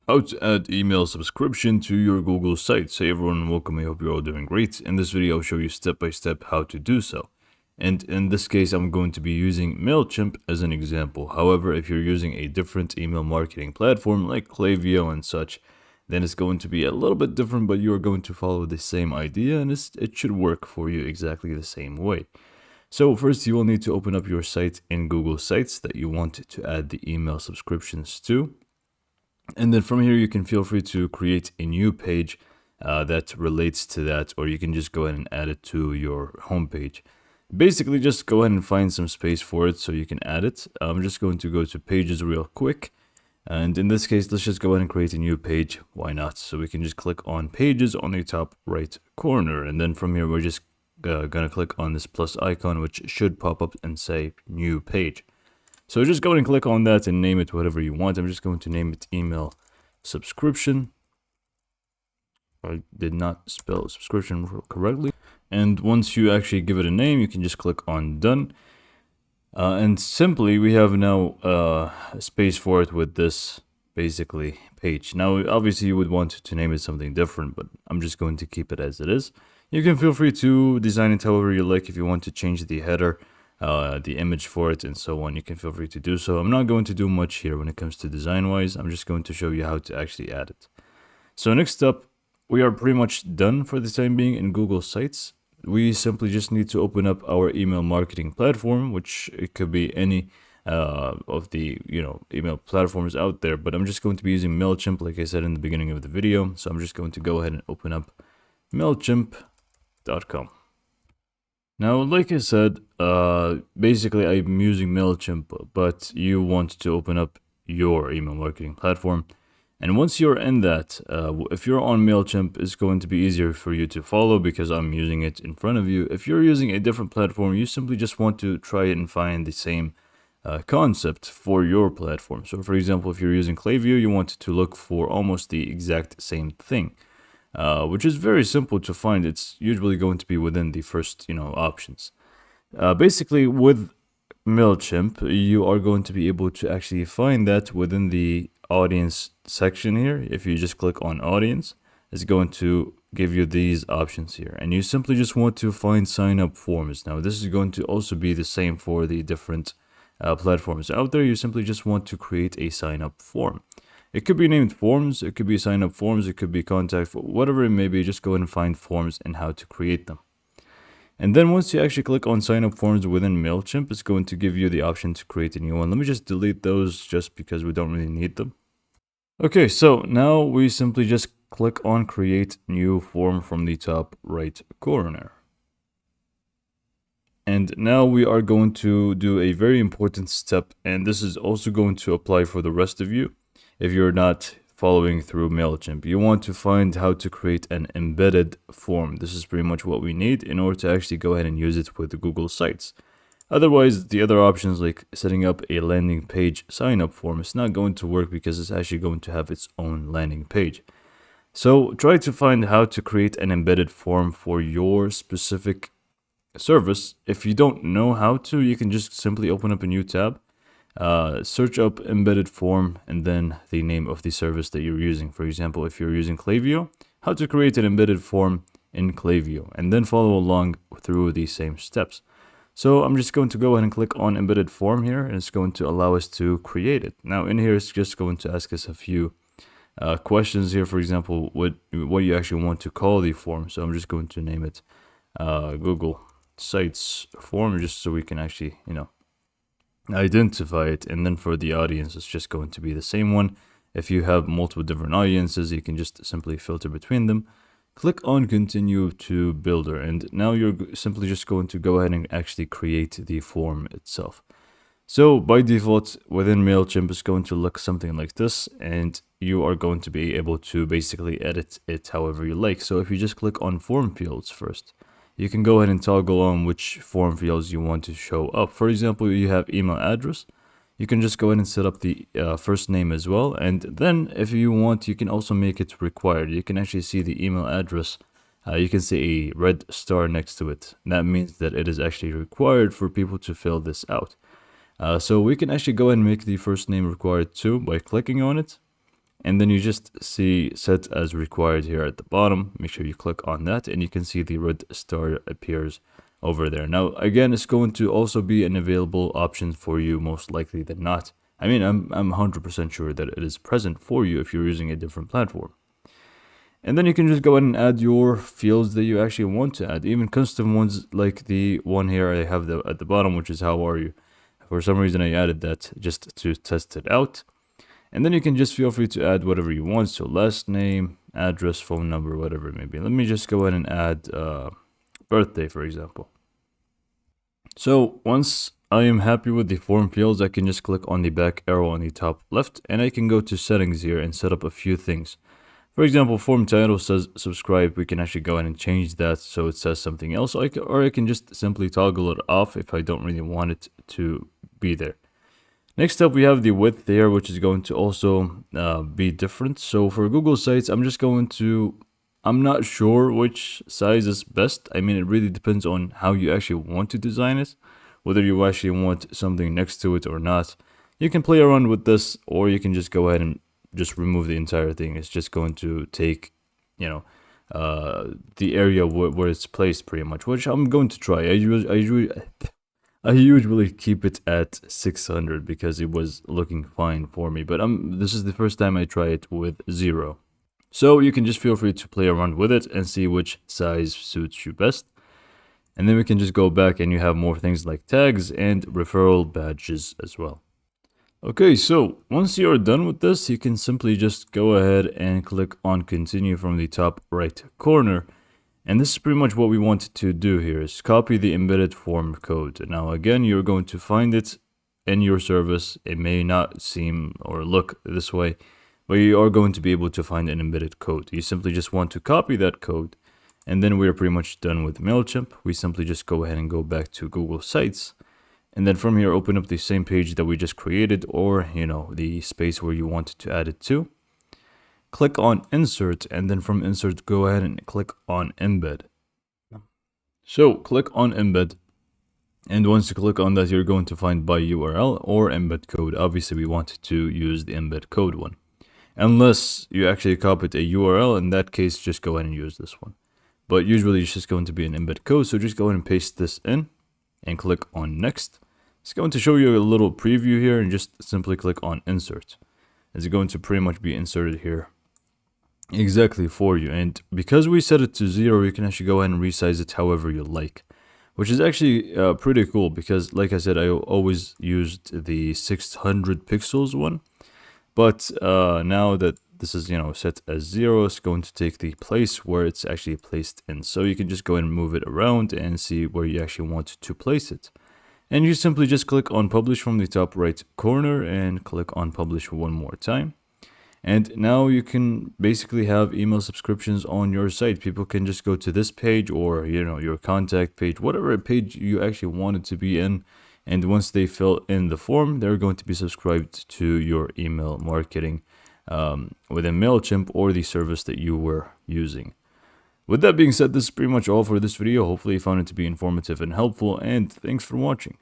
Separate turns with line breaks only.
How to add email subscription to your Google Sites. Hey everyone, welcome. I hope you're all doing great. In this video, I'll show you step by step how to do so. And in this case, I'm going to be using MailChimp as an example. However, if you're using a different email marketing platform like Klaviyo and such, then it's going to be a little bit different, but you are going to follow the same idea and it should work for you exactly the same way. So first, you will need to open up your site in Google Sites that you want to add the email subscriptions to. And then from here, you can feel free to create a new page that relates to that, or you can just go ahead and add it to your homepage. Basically, just go ahead and find some space for it so you can add it. I'm just going to go to pages real quick. And in this case, let's just go ahead and create a new page. Why not? So we can just click on pages on the top right corner. And then from here, we're just going to click on this plus icon, which should pop up and say new page. So just go ahead and click on that and name it whatever you want. I'm just going to name it email subscription. I did not spell subscription correctly. And once you actually give it a name, you can just click on done. And simply, we have now a space for it with this basically page. Now, obviously, you would want to name it something different, but I'm just going to keep it as it is. You can feel free to design it however you like. If you want to change the header, the image for it and so on, you can feel free to do so. I'm not going to do much here when it comes to design wise. I'm just going to show you how to actually add it. So next up, we are pretty much done for the time being in Google Sites. We simply just need to open up our email marketing platform, which it could be any of the email platforms out there, but I'm just going to be using MailChimp like I said in the beginning of the video. So I'm just going to go ahead and open up MailChimp.com. Now, like I said, basically I'm using MailChimp, but you want to open up your email marketing platform. And once you're in that, if you're on MailChimp, it's going to be easier for you to follow because I'm using it in front of you. If you're using a different platform, you simply just want to try and find the same concept for your platform. So for example, if you're using Klaviyo, you want to look for almost the exact same thing. Which is very simple to find. It's usually going to be within the first, options. Basically, with MailChimp, you are going to be able to actually find that within the audience section here. If you just click on audience, it's going to give you these options here. And you simply just want to find sign up forms. Now, this is going to also be the same for the different platforms out there. You simply just want to create a sign up form. It could be named forms, it could be sign up forms, it could be contact, whatever it may be. Just go ahead and find forms and how to create them. And then once you actually click on sign up forms within MailChimp, it's going to give you the option to create a new one. Let me just delete those just because we don't really need them. Okay, so now we simply just click on create new form from the top right corner. And now we are going to do a very important step, and this is also going to apply for the rest of you. If you're not following through MailChimp, you want to find how to create an embedded form. This is pretty much what we need in order to actually go ahead and use it with Google Sites. Otherwise, the other options like setting up a landing page sign up form is not going to work because it's actually going to have its own landing page. So try to find how to create an embedded form for your specific service. If you don't know how to, you can just simply open up a new tab. Search up embedded form and then the name of the service that you're using. For example, if you're using Klaviyo, how to create an embedded form in Klaviyo, and then follow along through these same steps. So I'm just going to go ahead and click on embedded form here, and it's going to allow us to create it. Now in here, it's just going to ask us a few questions here. For example, what you actually want to call the form. So I'm just going to name it Google Sites form, just so we can actually, identify it. And then for the audience, it's just going to be the same one. If you have multiple different audiences, you can just simply filter between them. Click on continue to builder, and now you're simply just going to go ahead and actually create the form itself. So by default within MailChimp, it's going to look something like this, and you are going to be able to basically edit it however you like. So if you just click on form fields first, you can go ahead and toggle on which form fields you want to show up. For example, you have email address. You can just go ahead and set up the first name as well. And then if you want, you can also make it required. You can actually see the email address. You can see a red star next to it. That means that it is actually required for people to fill this out. So we can actually go ahead and make the first name required too by clicking on it. And then you just see set as required here at the bottom. Make sure you click on that and you can see the red star appears over there. Now, again, it's going to also be an available option for you most likely than not. I mean, I'm 100% sure that it is present for you if you're using a different platform. And then you can just go ahead and add your fields that you actually want to add, even custom ones like the one here I have at the bottom, which is how are you. For some reason, I added that just to test it out. And then you can just feel free to add whatever you want. So last name, address, phone number, whatever it may be. Let me just go ahead and add birthday, for example. So once I am happy with the form fields, I can just click on the back arrow on the top left and I can go to settings here and set up a few things. For example, form title says subscribe. We can actually go ahead and change that so it says something else, or I can just simply toggle it off if I don't really want it to be there. Next up, we have the width there, which is going to also be different. So for Google Sites, I'm not sure which size is best. I mean, it really depends on how you actually want to design it, whether you actually want something next to it or not. You can play around with this, or you can just go ahead and just remove the entire thing. It's just going to take, the area where it's placed pretty much, which I'm going to try. I usually keep it at 600 because it was looking fine for me, but this is the first time I try it with 0. So you can just feel free to play around with it and see which size suits you best. And then we can just go back and you have more things like tags and referral badges as well. Okay, so once you're done with this, you can simply just go ahead and click on continue from the top right corner. And this is pretty much what we want to do here, is copy the embedded form code. Now again, you're going to find it in your service. It may not seem or look this way, but you are going to be able to find an embedded code. You simply just want to copy that code, and then we're pretty much done with MailChimp. We simply just go ahead and go back to Google Sites. And then from here, open up the same page that we just created, or, the space where you wanted to add it to. Click on insert, and then from insert, go ahead and click on embed. So click on embed. And once you click on that, you're going to find by URL or embed code. Obviously, we want to use the embed code one. Unless you actually copied a URL, in that case, just go ahead and use this one. But usually it's just going to be an embed code. So just go ahead and paste this in and click on next. It's going to show you a little preview here and just simply click on insert. It's going to pretty much be inserted here exactly for you. And because we set it to 0, you can actually go ahead and resize it however you like, which is actually pretty cool because, like I said, I always used the 600 pixels one. But now that this is, set as 0, it's going to take the place where it's actually placed in. So you can just go ahead and move it around and see where you actually want to place it. And you simply just click on publish from the top right corner and click on publish one more time. And now you can basically have email subscriptions on your site. People can just go to this page or, your contact page, whatever page you actually want it to be in. And once they fill in the form, they're going to be subscribed to your email marketing within MailChimp or the service that you were using. With that being said, this is pretty much all for this video. Hopefully you found it to be informative and helpful, and thanks for watching.